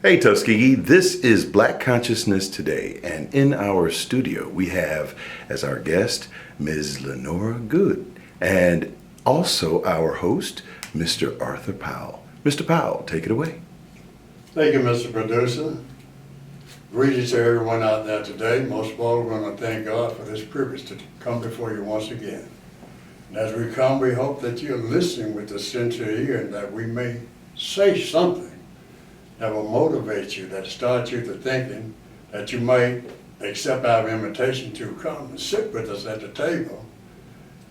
Hey Tuskegee, this is Black Consciousness Today, and in our studio we have as our guest Ms. Lenora Goode, and also our host, Mr. Arthur Powell. Mr. Powell, take it away. Thank you, Mr. Producer. Greetings to everyone out there today. Most of all, we're going to thank God for this privilege to come before you once again. And as we come, we hope that you're listening with a sincere ear and that we may say something that will motivate you, that start you to thinking, that you might accept our invitation to come and sit with us at the table,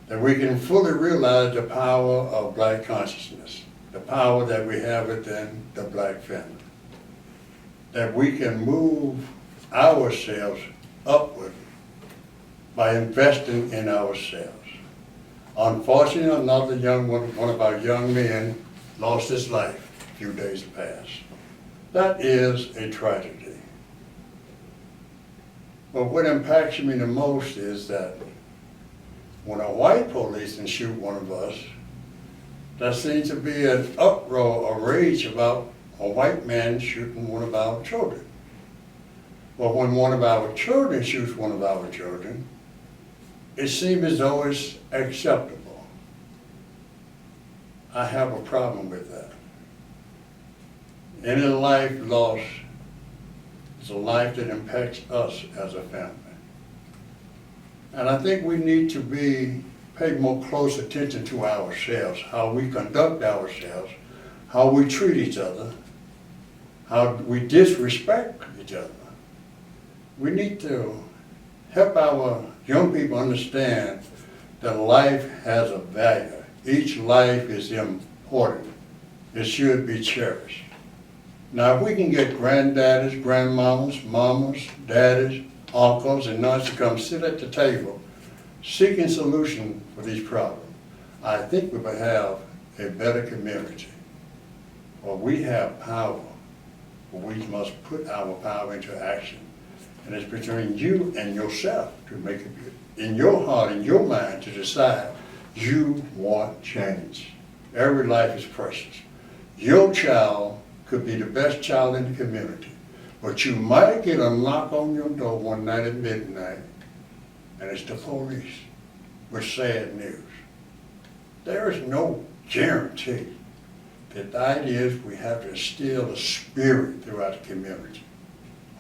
that we can fully realize the power of Black consciousness, the power that we have within the Black family, that we can move ourselves upward by investing in ourselves. Unfortunately, one of our young men lost his life a few days past. That is a tragedy. But what impacts me the most is that when a white policeman shoot one of us, there seems to be an uproar, a rage about a white man shooting one of our children. But when one of our children shoots one of our children, it seems as though it's acceptable. I have a problem with that. Any life lost is a life that impacts us as a family. And I think we need to pay more close attention to ourselves, how we conduct ourselves, how we treat each other, how we disrespect each other. We need to help our young people understand that life has a value. Each life is important. It should be cherished. Now, if we can get granddaddies, grandmamas, mamas, daddies, uncles, and aunts to come sit at the table seeking solution for these problems, I think we will have a better community. Well, we have power, but we must put our power into action. And it's between you and yourself to make it in your heart, in your mind, to decide you want change. Every life is precious. Your child could be the best child in the community, but you might get a knock on your door one night at midnight, and it's the police with sad news. There is no guarantee. The idea is we have to instill a spirit throughout the community,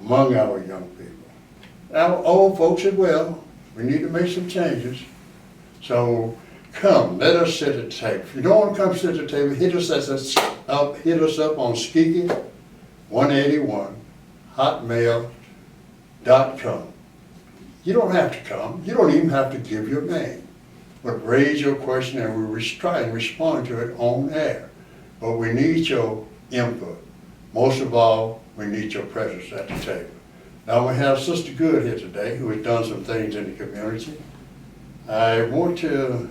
among our young people. Our old folks as well, we need to make some changes. So come, let us sit at the table. If you don't want to come sit at the table, hit us up on Skeeky181 hotmail.com. You don't have to come. You don't even have to give your name. But raise your question and we try and respond to it on air. But we need your input. Most of all, we need your presence at the table. Now we have Sister Goode here today who has done some things in the community. I want to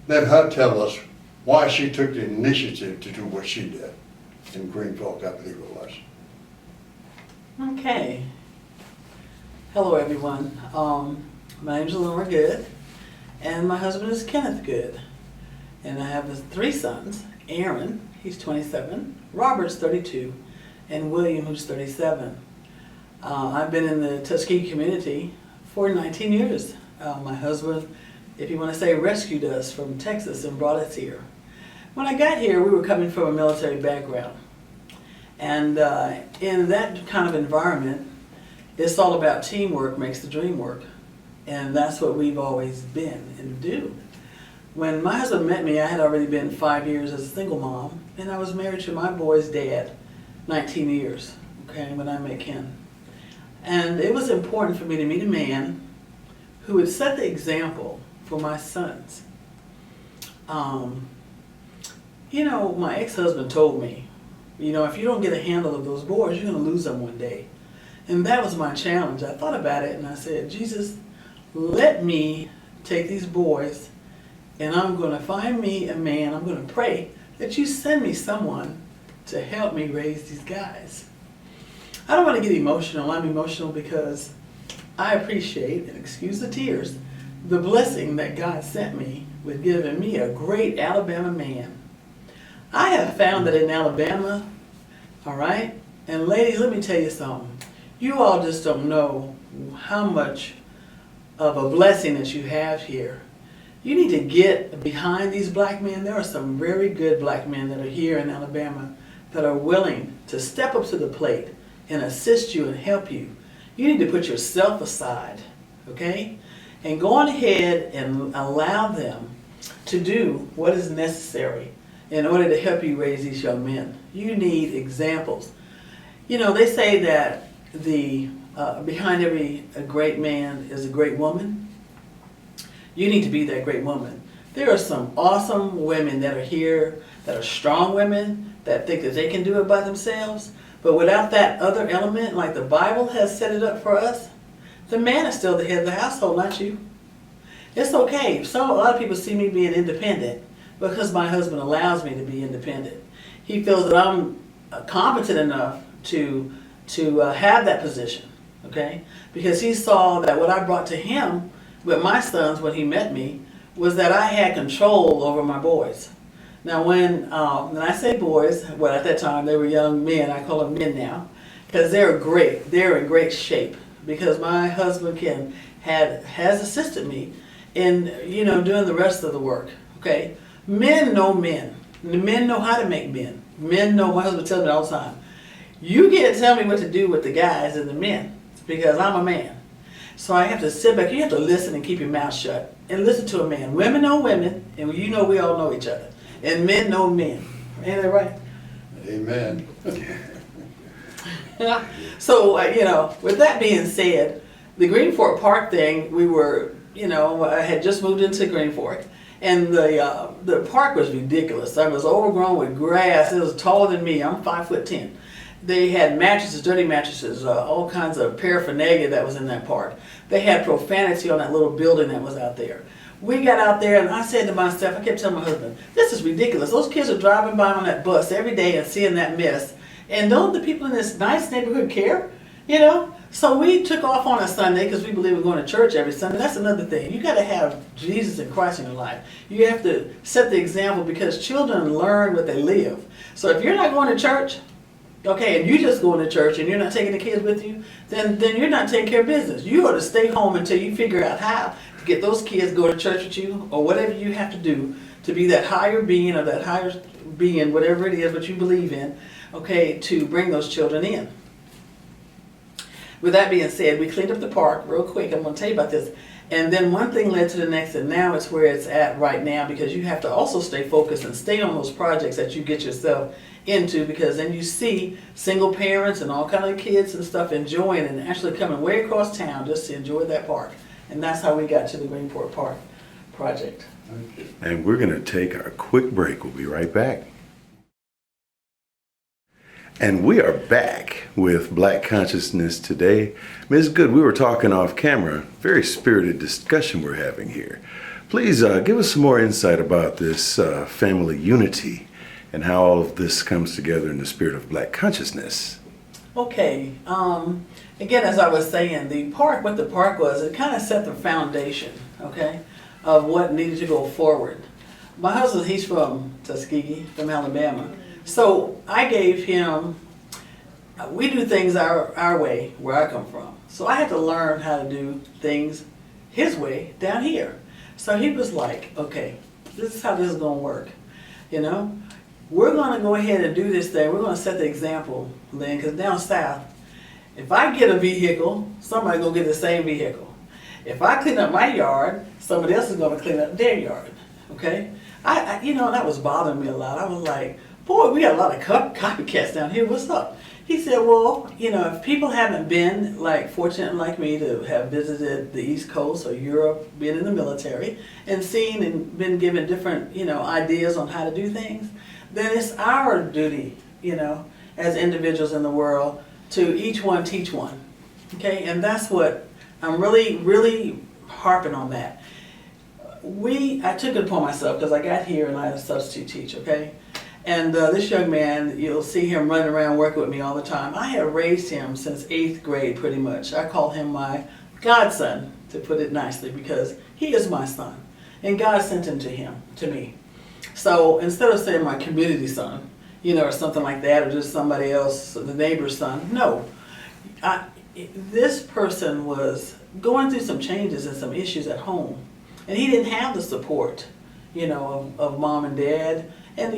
let her tell us why she took the initiative to do what she did in Greenfolk, I believe it was. Okay. Hello, everyone. My name is Lenora Goode, and my husband is Kenneth Goode. And I have 3 sons, Aaron, he's 27, Robert's 32, and William, who's 37. I've been in the Tuskegee community for 19 years. My husband, if you want to say, rescued us from Texas and brought us here. When I got here, we were coming from a military background. And in that kind of environment, it's all about teamwork makes the dream work. And that's what we've always been and do. When my husband met me, I had already been 5 years as a single mom, and I was married to my boy's dad 19 years, okay, when I met Ken. And it was important for me to meet a man who would set the example for my sons. My ex-husband told me, if you don't get a handle of those boys, you're going to lose them one day. And that was my challenge. I thought about it and I said, Jesus, let me take these boys and I'm going to find me a man. I'm going to pray that you send me someone to help me raise these guys. I don't want to get emotional. I'm emotional because I appreciate, and excuse the tears, the blessing that God sent me with giving me a great Alabama man. I have found that in Alabama, All right? And ladies, let me tell you something. You all just don't know how much of a blessing that you have here. You need to get behind these black men. There are some very good black men that are here in Alabama that are willing to step up to the plate and assist you and help you. You need to put yourself aside, okay? And go on ahead and allow them to do what is necessary in order to help you raise these young men. You need examples. You know, they say that behind every great man is a great woman. You need to be that great woman. There are some awesome women that are here, that are strong women, that think that they can do it by themselves. But without that other element, like the Bible has set it up for us, the man is still the head of the household, not you. It's okay. A lot of people see me being independent because my husband allows me to be independent. He feels that I'm competent enough to have that position, okay? Because he saw that what I brought to him with my sons when he met me was that I had control over my boys. Now when I say boys, well at that time they were young men, I call them men now, because they're great, they're in great shape, because my husband has assisted me in, doing the rest of the work, okay? Men know men. Men know how to make men. Men know, my husband tells me all the time, you can't tell me what to do with the guys and the men, because I'm a man. So I have to sit back, you have to listen and keep your mouth shut, and listen to a man. Women know women, and we all know each other. And men know men. Ain't that right? Amen. So, with that being said, the Green Fork Park thing, I had just moved into Green Fork, and the park was ridiculous. I was overgrown with grass. It was taller than me. I'm 5'10". They had mattresses, dirty mattresses, all kinds of paraphernalia that was in that park. They had profanity on that little building that was out there. We got out there and I said to myself, I kept telling my husband, this is ridiculous. Those kids are driving by on that bus every day and seeing that mess. And don't the people in this nice neighborhood care? So we took off on a Sunday because we believe we're going to church every Sunday. That's another thing. You got to have Jesus and Christ in your life. You have to set the example because children learn what they live. So if you're not going to church, okay, and you just going to church and you're not taking the kids with you, then you're not taking care of business. You ought to stay home until you figure out how to get those kids to go to church with you or whatever you have to do to be that higher being or that higher being, whatever it is what you believe in, okay, to bring those children in. With that being said, we cleaned up the park real quick. I'm going to tell you about this. And then one thing led to the next, and now it's where it's at right now because you have to also stay focused and stay on those projects that you get yourself into because then you see single parents and all kind of kids and stuff enjoying and actually coming way across town just to enjoy that park. And that's how we got to the Greenport Park project. And we're going to take a quick break. We'll be right back. And we are back with Black Consciousness today. Ms. Goode, we were talking off camera. Very spirited discussion we're having here. Please give us some more insight about this family unity and how all of this comes together in the spirit of Black consciousness. Okay. Again, as I was saying, what the park was, it kind of set the foundation, okay, of what needed to go forward. My husband, he's from Tuskegee, from Alabama. So I gave him, we do things our way, where I come from. So I had to learn how to do things his way down here. So he was like, okay, this is how this is going to work. We're going to go ahead and do this thing. We're going to set the example, Lynn, because down south, if I get a vehicle, somebody's going to get the same vehicle. If I clean up my yard, somebody else is going to clean up their yard, okay? That was bothering me a lot. I was like, boy, we got a lot of copycats down here. What's up? He said, well, if people haven't been fortunate like me to have visited the East Coast or Europe, been in the military, and seen and been given different, ideas on how to do things, then it's our duty, as individuals in the world to each one teach one. Okay, and that's what I'm really, really harping on that. I took it upon myself because I got here and I had a substitute teach, okay? And this young man, you'll see him running around working with me all the time. I have raised him since 8th grade pretty much. I call him my godson, to put it nicely, because he is my son. And God sent him to me. So instead of saying my community son, or something like that, or just somebody else, the neighbor's son. No. This person was going through some changes and some issues at home, and he didn't have the support, of mom and dad. And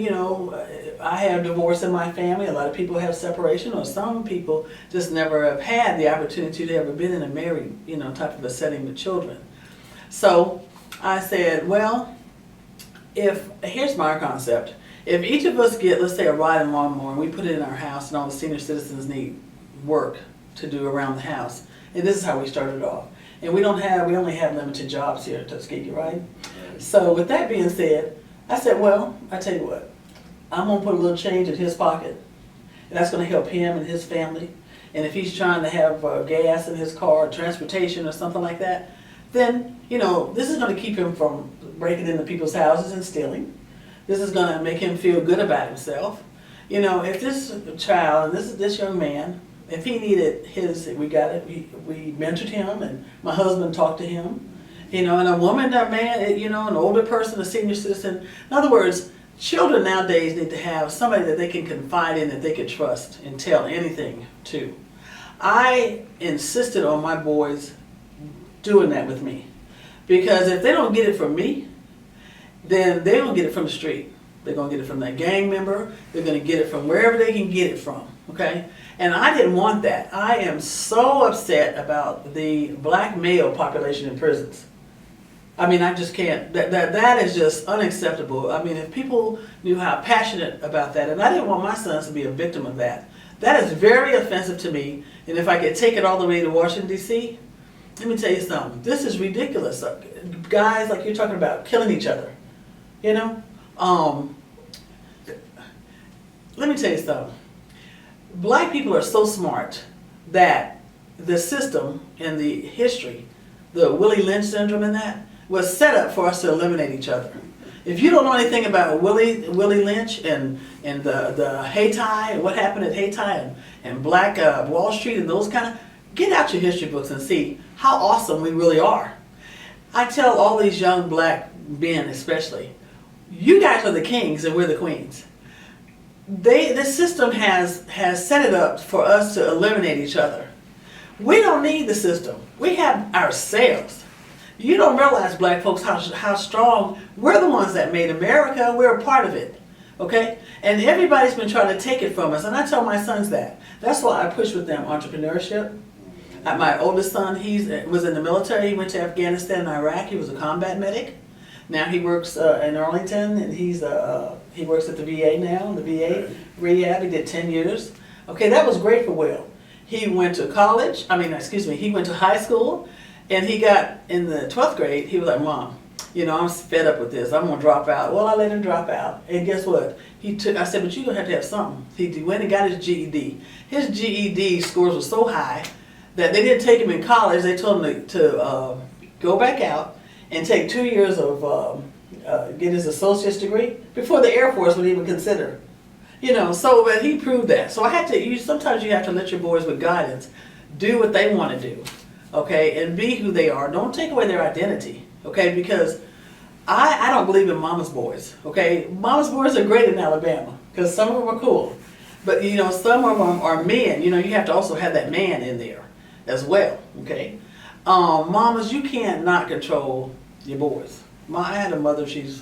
I have divorce in my family. A lot of people have separation, or some people just never have had the opportunity to ever been in a married, type of a setting with children. So I said, well, here's my concept. If each of us get, let's say, a riding lawnmower, and we put it in our house, and all the senior citizens need work to do around the house, and this is how we started off. And we only have limited jobs here at Tuskegee, right? So with that being said, I said, well, I tell you what, I'm gonna put a little change in his pocket, and that's gonna help him and his family. And if he's trying to have gas in his car, or transportation, or something like that, then this is gonna keep him from breaking into people's houses and stealing. This is gonna make him feel good about himself. If this child, and this young man, if he needed we got it. We mentored him, and my husband talked to him. And a woman, a man, an older person, a senior citizen. In other words, children nowadays need to have somebody that they can confide in, that they can trust and tell anything to. I insisted on my boys doing that with me, because if they don't get it from me, then they're going to get it from the street. They're going to get it from that gang member. They're going to get it from wherever they can get it from, okay? And I didn't want that. I am so upset about the black male population in prisons. I mean, I just can't. That is just unacceptable. I mean, if people knew how passionate about that, and I didn't want my sons to be a victim of that. That is very offensive to me. And if I could take it all the way to Washington, D.C., let me tell you something. This is ridiculous. Guys, like you're talking about, killing each other. Let me tell you something. Black people are so smart that the system and the history, the Willie Lynch syndrome and that, was set up for us to eliminate each other. If you don't know anything about Willie Lynch and the Hayti, and what happened at Hayti and Black Wall Street and those kind of, get out your history books and see how awesome we really are. I tell all these young black men especially, you guys are the kings and we're the queens. The system has set it up for us to eliminate each other. We don't need the system. We have ourselves. You don't realize, black folks, how strong. We're the ones that made America. We're a part of it, okay? And everybody's been trying to take it from us, and I tell my sons that. That's why I push with them entrepreneurship. My oldest son, he was in the military. He went to Afghanistan and Iraq. He was a combat medic. Now he works in Arlington, and he works at the VA now, the VA rehab. He did 10 years. Okay, that was great for Will. He went to college, he went to high school, and he got in the 12th grade, he was like, Mom, I'm fed up with this. I'm going to drop out. Well, I let him drop out. And guess what? I said, but you're going to have something. He went and got his GED. His GED scores were so high that they didn't take him in college. They told him to go back out and take 2 years of, get his associate's degree before the Air Force would even consider. But he proved that. So sometimes you have to let your boys with guidance do what they want to do, okay, and be who they are. Don't take away their identity, okay, because I don't believe in mama's boys, okay. Mama's boys are great in Alabama because some of them are cool, but some of them are men. You have to also have that man in there as well, okay. Mamas, you can't not control your boys. I had a mother. She's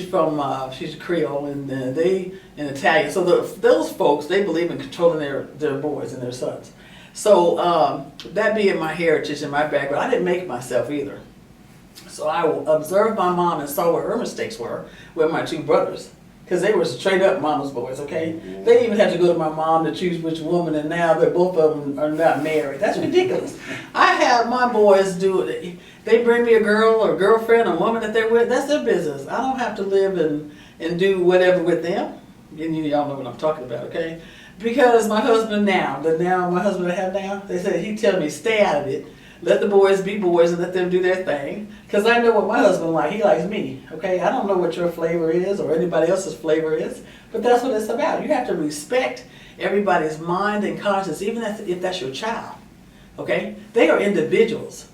from she's Creole and they in Italian. So those folks, they believe in controlling their boys and their sons. So that being my heritage and my background, I didn't make it myself either. So I observed my mom and saw where her mistakes were with my two brothers, because they were straight up mama's boys. Okay, they even had to go to my mom to choose which woman, and now that both of them are not married. That's ridiculous. I have my boys do it. They bring me a girl or girlfriend or woman that they're with. That's their business. I don't have to live and do whatever with them. And y'all know what I'm talking about, okay? Because my husband my husband I have now, they said he tell me stay out of it. Let the boys be boys and let them do their thing. Because I know what my husband likes. He likes me, okay? I don't know what your flavor is or anybody else's flavor is, but that's what it's about. You have to respect everybody's mind and conscience, even if that's your child, okay? They are individuals.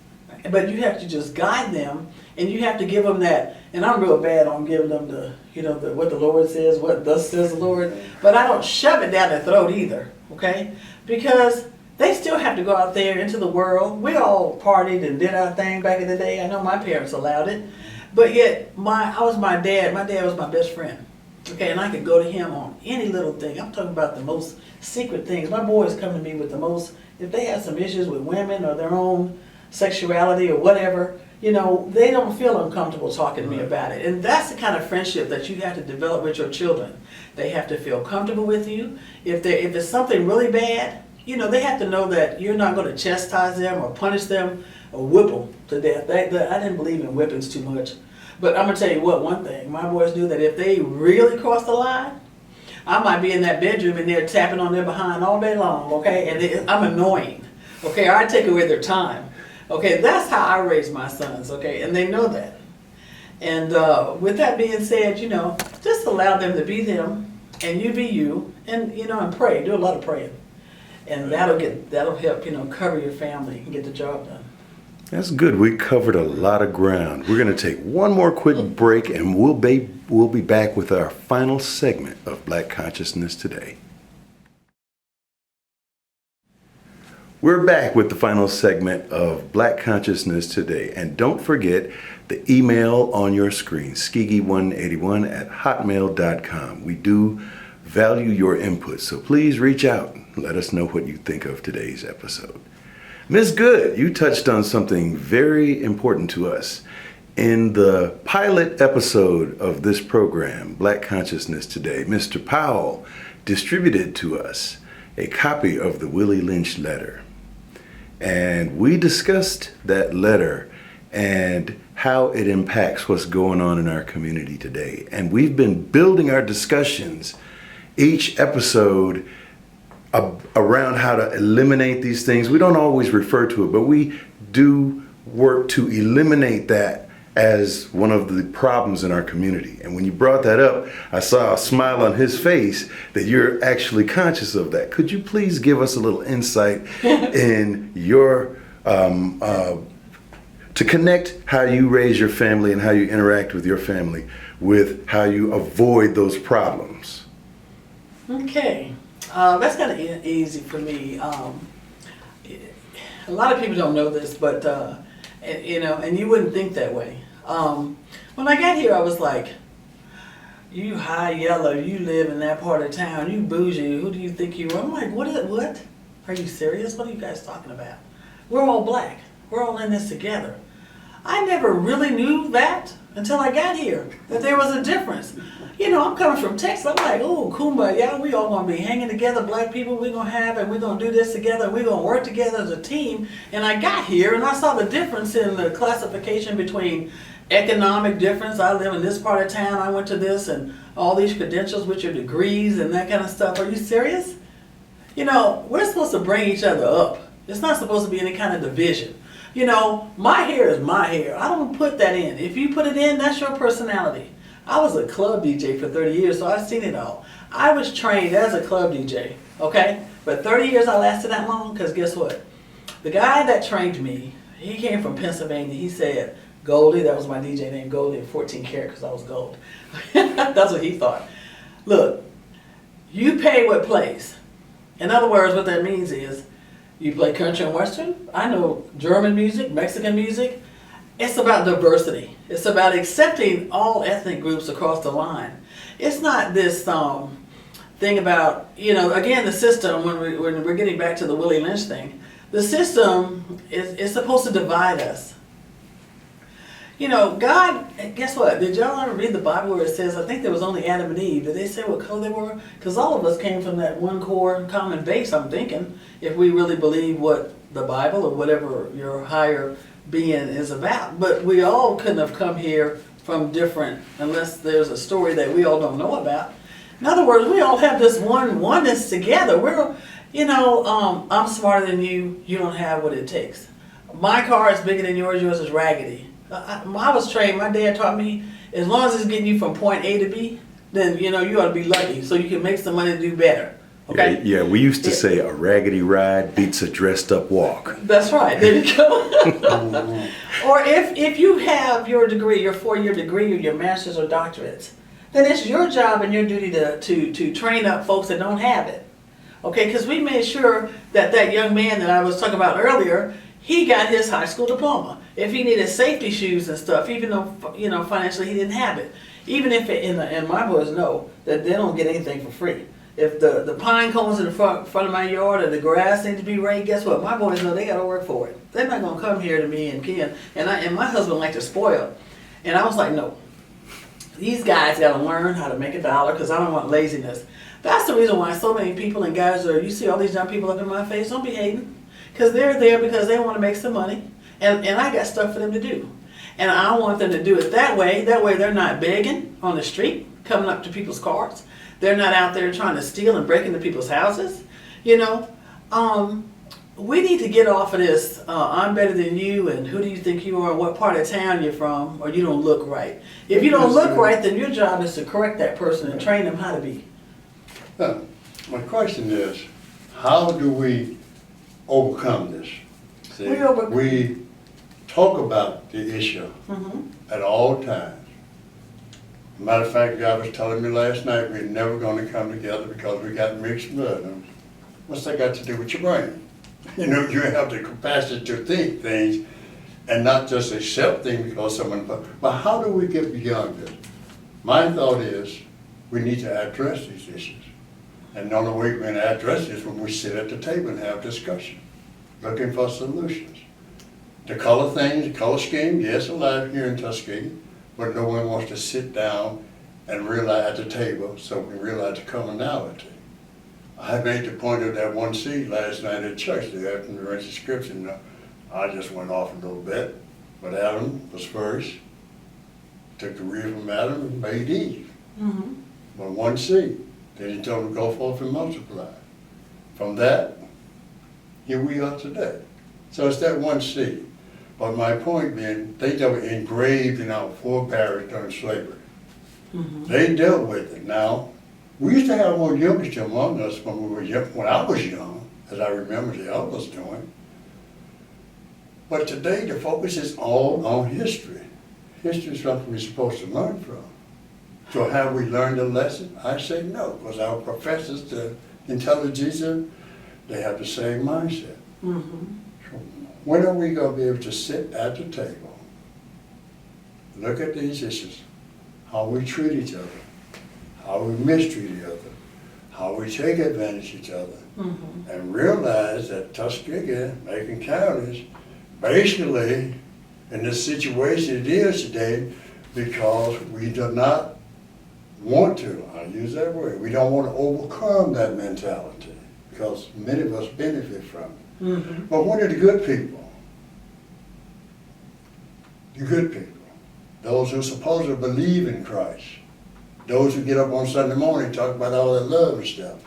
but you have to just guide them, and you have to give them that. And I'm real bad on giving them what the Lord says, what thus says the Lord. But I don't shove it down their throat either, okay? Because they still have to go out there into the world. We all partied and did our thing back in the day. I know my parents allowed it. But yet, my dad was my best friend. Okay, and I could go to him on any little thing. I'm talking about the most secret things. My boys come to me with the most, if they have some issues with women or their own sexuality or whatever, they don't feel uncomfortable talking to me about it. And that's the kind of friendship that you have to develop with your children. They have to feel comfortable with you. If it's something really bad, they have to know that you're not going to chastise them or punish them or whip them to death. I didn't believe in whippings too much. But I'm going to tell you one thing. My boys knew that if they really crossed the line, I might be in that bedroom and they're tapping on their behind all day long, okay? And I'm annoying, okay? Or I take away their time, okay? That's how I raise my sons, okay? And they know that. And with that being said, just allow them to be them and you be you and, and pray. Do a lot of praying. And that'll help, cover your family and get the job done. That's good. We covered a lot of ground. We're going to take one more quick break, and we'll be back with our final segment of Black Consciousness Today. We're back with the final segment of Black Consciousness Today. And don't forget the email on your screen, skigi181@hotmail.com. We do value your input, so please reach out and let us know what you think of today's episode. Ms. Goode, you touched on something very important to us. In the pilot episode of this program, Black Consciousness Today, Mr. Powell distributed to us a copy of the Willie Lynch letter. And we discussed that letter and how it impacts what's going on in our community today. And we've been building our discussions each episode around how to eliminate these things. We don't always refer to it, but we do work to eliminate that as one of the problems in our community. And when you brought that up, I saw a smile on his face that you're actually conscious of that. Could you please give us a little insight in your, to connect how you raise your family and how you interact with your family with how you avoid those problems? Okay. That's kind of easy for me. A lot of people don't know this, but, and you wouldn't think that way. When I got here, I was like, you high yellow, you live in that part of town, you bougie, who do you think you are? I'm like, what? Are you serious? What are you guys talking about? We're all black. We're all in this together. I never really knew that until I got here, that there was a difference. I'm coming from Texas. I'm like, oh, kumbaya, we all gonna be hanging together, black people, we're gonna do this together, we're gonna work together as a team. And I got here and I saw the difference in the classification between economic difference. I live in this part of town, I went to this, and all these credentials with your degrees and that kind of stuff. Are you serious? We're supposed to bring each other up. It's not supposed to be any kind of division. My hair is my hair. I don't put that in. If you put it in, that's your personality. I was a club DJ for 30 years, so I've seen it all. I was trained as a club DJ, okay? But 30 years I lasted that long, because guess what? The guy that trained me, he came from Pennsylvania. He said, Goldie, that was my DJ name, Goldie, 14 karat, because I was gold. That's what he thought. Look, you pay what plays. In other words, what that means is, you play country and western. I know German music, Mexican music. It's about diversity. It's about accepting all ethnic groups across the line. It's not this thing about, again, the system, when we're getting back to the Willie Lynch thing, the system is supposed to divide us. God, guess what? Did y'all ever read the Bible where it says, I think there was only Adam and Eve. Did they say what color they were? Because all of us came from that one core common base, I'm thinking, if we really believe what the Bible or whatever your higher being is about. But we all couldn't have come here from different, unless there's a story that we all don't know about. In other words, we all have this oneness together. I'm smarter than you, you don't have what it takes. My car is bigger than yours is raggedy. I was trained, my dad taught me, as long as it's getting you from point A to B, then you ought to be lucky, so you can make some money to do better. Okay? Yeah, we used to Yeah. say a raggedy ride beats a dressed up walk. That's right. There you go. Or if you have your degree, your 4-year degree, or your master's or doctorates, then it's your job and your duty to train up folks that don't have it. Okay, because we made sure that that young man that I was talking about earlier, he got his high school diploma. If he needed safety shoes and stuff, even though financially he didn't have it, even if and my boys know that they don't get anything for free. If the pine cones in the front of my yard and the grass needs to be raked, guess what? My boys know they got to work for it. They're not gonna come here to me and Ken and my husband like to spoil, and I was like, no. These guys got to learn how to make a dollar because I don't want laziness. That's the reason why so many people and guys you see all these young people up in my face, don't be hating. Because they're there because they want to make some money. And I got stuff for them to do. And I want them to do it that way. That way they're not begging on the street, coming up to people's cars. They're not out there trying to steal and break into people's houses. We need to get off of this, I'm better than you, and who do you think you are, what part of town you're from, or you don't look right. If you don't look right, then your job is to correct that person and train them how to be. My question is, how do we overcome this? See, we talk about the issue at all times. Matter of fact, God was telling me last night we're never going to come together because we got mixed blood. What's that got to do with your brain? You have the capacity to think things and not just accept things because someone, but how do we get beyond this? My thought is we need to address these issues. And the only way we're going to address this is when we sit at the table and have discussion, looking for solutions. The color thing, the color scheme, yes, alive here in Tuskegee, but no one wants to sit down and realize at the table so we realize the commonality. I made the point of that one seed last night at church. They asked me to read the scripture. I just went off a little bit, but Adam was first. Took the rib from Adam and made Eve. But one seed. Then he told them to go forth and multiply. From that, here we are today. So it's that one seed. But my point being, things that were engraved in our forebears during slavery. They dealt with it. Now, we used to have more youngsters among us when we were young, when I was young, as I remember the elders doing. But today the focus is all on history. History is something we're supposed to learn from. So have we learned a lesson? I say no, because our professors, the intelligentsia, they have the same mindset. So when are we going to be able to sit at the table, look at these issues, how we treat each other, how we mistreat each other, how we take advantage of each other, and realize that Tuskegee, Macon counties, basically in the situation it is today because we do not want to, I use that word, we don't want to overcome that mentality because many of us benefit from it. But what are the good people? The good people, those who supposedly believe in Christ. Those who get up on Sunday morning and talk about all that love and stuff.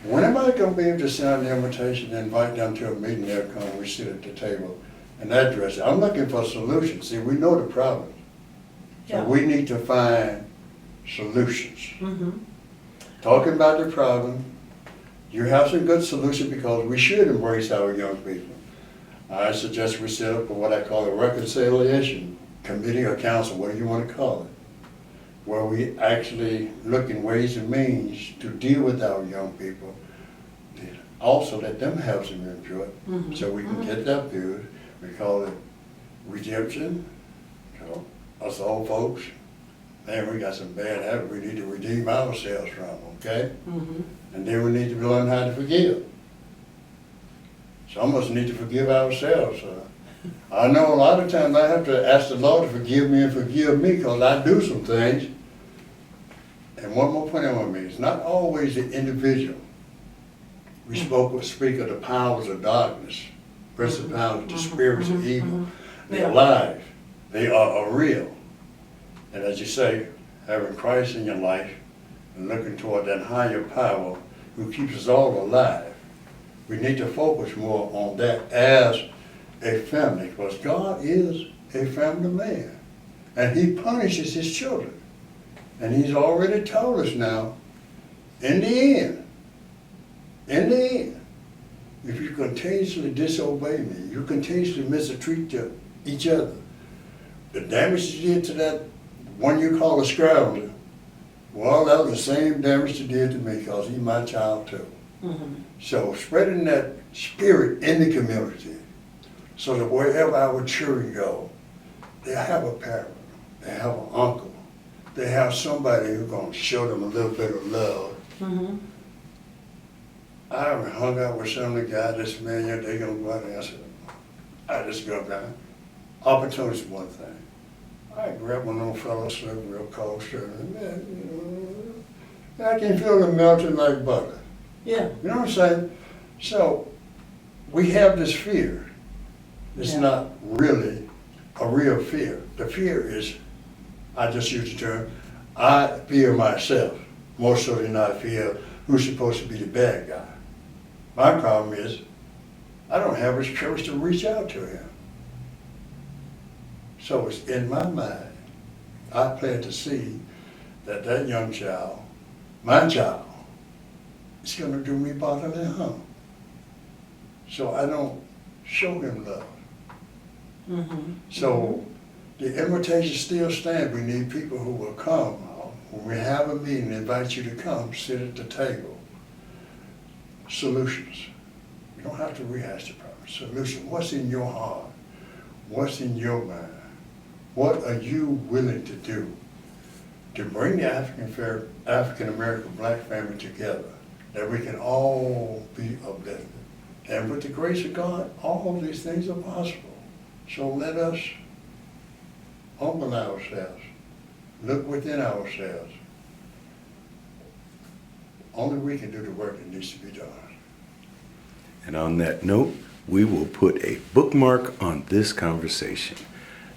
When am I going to be able to send out an invitation and invite them to a meeting? They'll come, we sit at the table and address it. I'm looking for solutions. See, we know the problem. So we need to find solutions. Talking about the problem, you have some good solutions because we should embrace our young people. I suggest we set up what I call a reconciliation committee or council, whatever you want to call it, where we actually look in ways and means to deal with our young people, also let them have some input so we can get that build. We call it redemption. So us old folks, man, we got some bad habits we need to redeem ourselves from, okay? And then we need to learn how to forgive. Some of us need to forgive ourselves. I know a lot of times I have to ask the Lord to forgive me and forgive me because I do some things. And one more point I want to make, it's not always the individual. We speak of the powers of darkness, principalities, the spirits of evil. They're alive. They are real. And as you say, having Christ in your life and looking toward that higher power who keeps us all alive, we need to focus more on that as a family, because God is a family man. And he punishes his children. And he's already told us now, in the end, In the end, if you continuously disobey me, you continuously mistreat each other, the damage you did to that one you call a scrounger, well, that was the same damage you did to me because he's my child too. Mm-hmm. So spreading that spirit in the community so that wherever our children go, they have a parent, they have an uncle, they have somebody who's going to show them a little bit of love. Mm-hmm. I hung out with some of the guys this man, they gonna go out there. I said, I just go down. Opportunity is one thing. I grabbed one of those fellows, real cold shirt, and man, I can feel them melting like butter. Yeah. You know what I'm saying? So we have this fear. It's Yeah. not really a real fear. The fear is, I just use the term, I fear myself more so than I fear who's supposed to be the bad guy. My problem is, I don't have his courage to reach out to him. So it's in my mind, I plan to see that that young child, my child, is gonna do me bodily harm. So I don't show him love. Mm-hmm. So the invitation still stands. We need people who will come. When we have a meeting, invite you to come, sit at the table. Solutions. You don't have to rehash the problem. Solution. What's in your heart? What's in your mind? What are you willing to do to bring the African American black family together, that we can all be uplifted? And with the grace of God, all these things are possible. So let us humble ourselves, look within ourselves. Only we can do the work that needs to be done. And on that note, we will put a bookmark on this conversation.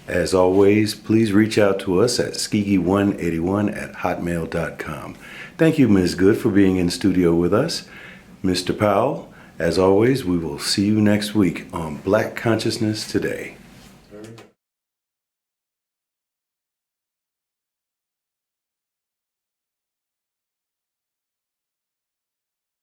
As always, please reach out to us at skeegee181@hotmail.com. Thank you, Ms. Goode, for being in studio with us. Mr. Powell, as always, we will see you next week on Black Consciousness Today.